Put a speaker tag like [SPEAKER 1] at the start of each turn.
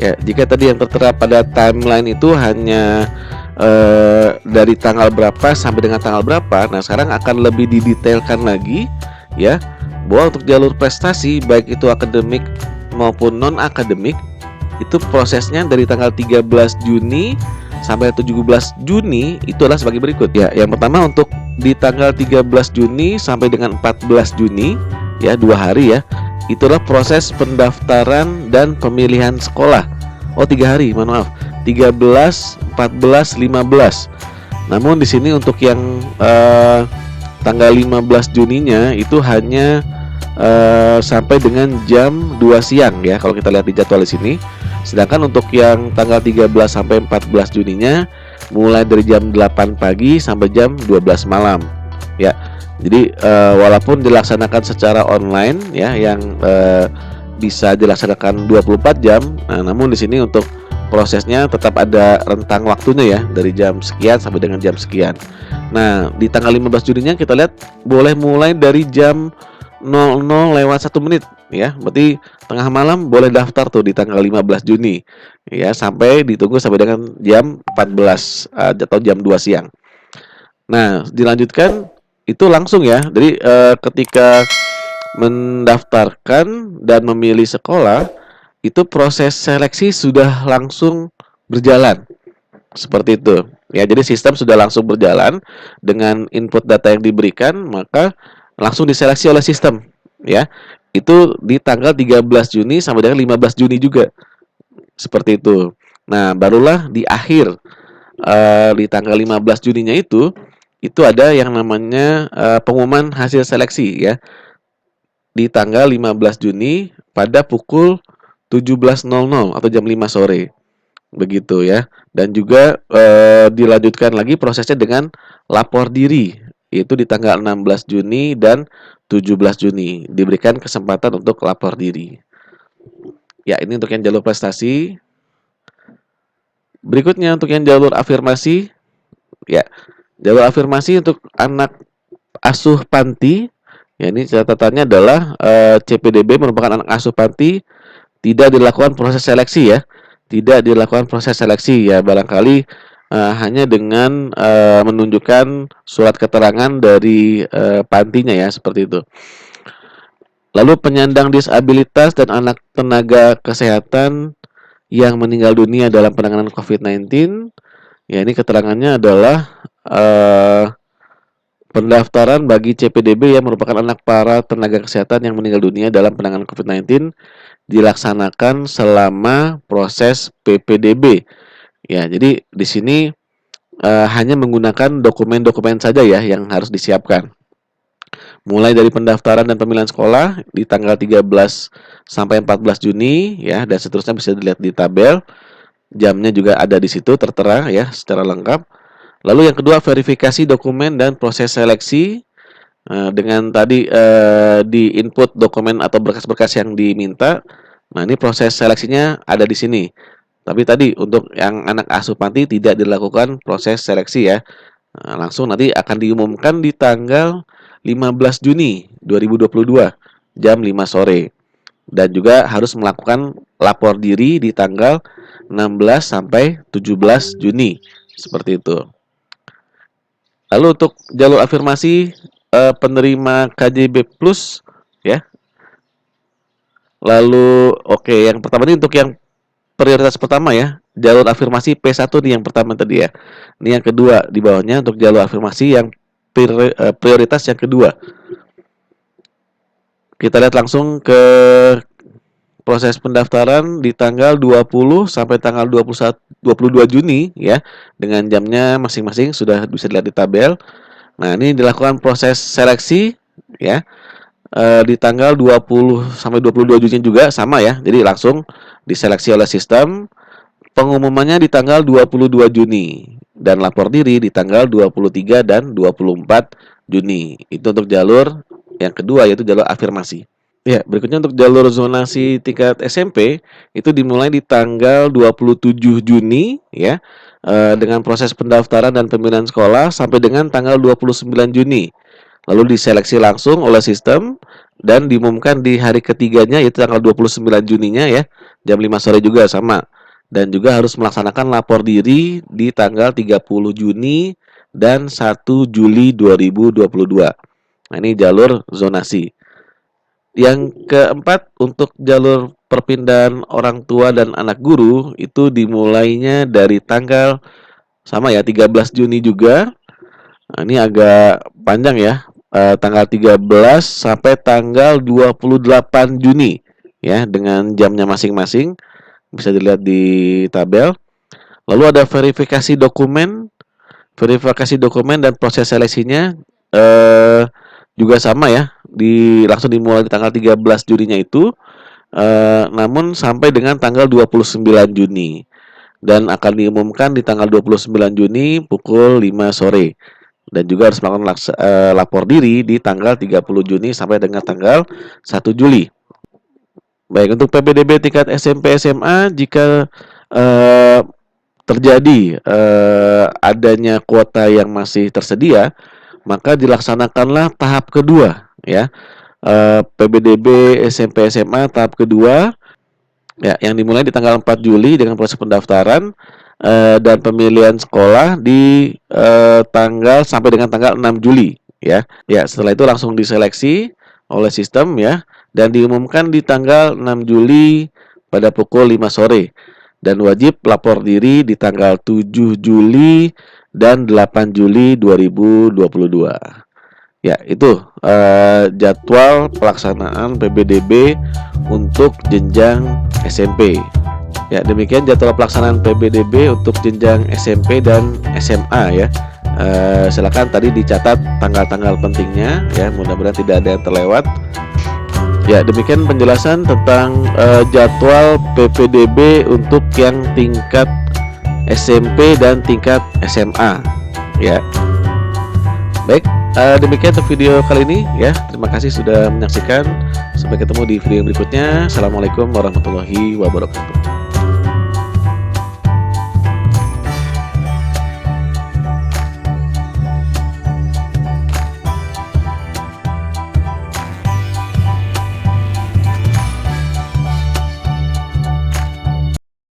[SPEAKER 1] Ya, jika tadi yang tertera pada timeline itu hanya dari tanggal berapa sampai dengan tanggal berapa, nah sekarang akan lebih didetailkan lagi ya, bahwa untuk jalur prestasi baik itu akademik maupun non akademik itu prosesnya dari tanggal 13 Juni sampai 17 Juni itu adalah sebagai berikut ya. Yang pertama untuk di tanggal 13 Juni sampai dengan 14 Juni ya, 2 hari ya, itulah proses pendaftaran dan pemilihan sekolah. Oh, 3 hari, mohon maaf. 13, 14, 15. Namun di sini untuk yang tanggal 15 Juninya itu hanya sampai dengan jam 2 siang ya, kalau kita lihat di jadwal di sini. Sedangkan untuk yang tanggal 13 sampai 14 Juninya mulai dari jam 8 pagi sampai jam 12 malam ya. Jadi walaupun dilaksanakan secara online ya, yang bisa dilaksanakan 24 jam, nah, namun di sini untuk prosesnya tetap ada rentang waktunya ya, dari jam sekian sampai dengan jam sekian. Nah, di tanggal 15 Juninya kita lihat boleh mulai dari jam 00:01 ya, berarti tengah malam boleh daftar tuh di tanggal 15 Juni ya, sampai ditunggu sampai dengan jam 14 atau jam 2 siang. Nah, dilanjutkan itu langsung ya. Jadi ketika mendaftarkan dan memilih sekolah, itu proses seleksi sudah langsung berjalan. Seperti itu. Ya, jadi sistem sudah langsung berjalan dengan input data yang diberikan, maka langsung diseleksi oleh sistem, ya. Itu di tanggal 13 Juni sampai dengan 15 Juni juga. Seperti itu. Nah, barulah di akhir di tanggal 15 Juninya itu ada yang namanya pengumuman hasil seleksi ya. Di tanggal 15 Juni pada pukul 17.00 atau jam 5 sore. Begitu ya. Dan juga dilanjutkan lagi prosesnya dengan lapor diri, yaitu di tanggal 16 Juni dan 17 Juni diberikan kesempatan untuk lapor diri. Ya, ini untuk yang jalur prestasi. Berikutnya untuk yang jalur afirmasi, ya. Jalur afirmasi untuk anak asuh panti, ya, ini catatannya adalah CPDB merupakan anak asuh panti, tidak dilakukan proses seleksi ya. Tidak dilakukan proses seleksi ya, barangkali hanya dengan menunjukkan surat keterangan dari pantinya ya, seperti itu. Lalu penyandang disabilitas dan anak tenaga kesehatan yang meninggal dunia dalam penanganan COVID-19, ya, ini keterangannya adalah pendaftaran bagi CPDB yang merupakan anak para tenaga kesehatan yang meninggal dunia dalam penanganan COVID-19 dilaksanakan selama proses PPDB. Ya, jadi di sini hanya menggunakan dokumen-dokumen saja ya yang harus disiapkan. Mulai dari pendaftaran dan pemilihan sekolah di tanggal 13 sampai 14 Juni ya, dan seterusnya bisa dilihat di tabel. Jamnya juga ada di situ tertera ya secara lengkap. Lalu yang kedua, verifikasi dokumen dan proses seleksi dengan tadi di input dokumen atau berkas-berkas yang diminta. Nah, ini proses seleksinya ada di sini. Tapi tadi untuk yang anak asuh panti tidak dilakukan proses seleksi ya. Nah, langsung nanti akan diumumkan di tanggal 15 Juni 2022 jam 5 sore. Dan juga harus melakukan lapor diri di tanggal 16 sampai 17 Juni. Seperti itu. Lalu untuk jalur afirmasi penerima KJB Plus ya. Lalu yang pertama ini untuk yang prioritas pertama ya, jalur afirmasi P1 nih yang pertama tadi ya. Ini yang kedua di bawahnya untuk jalur afirmasi yang prioritas yang kedua. Kita lihat langsung ke proses pendaftaran di tanggal 20 sampai tanggal 22 Juni ya, dengan jamnya masing-masing sudah bisa dilihat di tabel. Nah, ini dilakukan proses seleksi ya. Di tanggal 20 sampai 22 Juni juga sama ya. Jadi langsung diseleksi oleh sistem. Pengumumannya di tanggal 22 Juni dan lapor diri di tanggal 23 dan 24 Juni. Itu untuk jalur yang kedua, yaitu jalur afirmasi. Ya, berikutnya untuk jalur zonasi tingkat SMP itu dimulai di tanggal 27 Juni ya, dengan proses pendaftaran dan pemilihan sekolah sampai dengan tanggal 29 Juni. lalu diseleksi langsung oleh sistem dan diumumkan di hari ketiganya, yaitu tanggal 29 Juninya ya, jam 5 sore juga sama. Dan juga harus melaksanakan lapor diri di tanggal 30 Juni dan 1 Juli 2022. Nah, ini jalur zonasi. Yang keempat, untuk jalur perpindahan orang tua dan anak guru itu dimulainya dari tanggal sama ya, 13 Juni juga. Nah, ini agak panjang ya. Tanggal 13 sampai tanggal 28 Juni ya, dengan jamnya masing-masing bisa dilihat di tabel. Lalu ada verifikasi dokumen dan proses seleksinya juga sama ya, langsung dimulai di tanggal 13 Juninya itu, namun sampai dengan tanggal 29 Juni dan akan diumumkan di tanggal 29 Juni pukul 5 sore. Dan juga harus melakukan lapor diri di tanggal 30 Juni sampai dengan tanggal 1 Juli. Baik, untuk PPDB tingkat SMP SMA, jika terjadi adanya kuota yang masih tersedia, maka dilaksanakanlah tahap kedua ya. PPDB SMP SMA tahap kedua ya, yang dimulai di tanggal 4 Juli dengan proses pendaftaran dan pemilihan sekolah di tanggal sampai dengan tanggal 6 Juli ya. Ya, setelah itu langsung diseleksi oleh sistem ya, dan diumumkan di tanggal 6 Juli pada pukul 5 sore. Dan wajib lapor diri di tanggal 7 Juli dan 8 Juli 2022. Ya, itu jadwal pelaksanaan PPDB untuk jenjang SMP. Ya, demikian jadwal pelaksanaan PPDB untuk jenjang SMP dan SMA ya. Silakan tadi dicatat tanggal-tanggal pentingnya ya, mudah-mudahan tidak ada yang terlewat. Ya, demikian penjelasan tentang jadwal PPDB untuk yang tingkat SMP dan tingkat SMA ya. Baik, demikian untuk video kali ini ya. Terima kasih sudah menyaksikan. Sampai ketemu di video berikutnya. Assalamualaikum warahmatullahi wabarakatuh.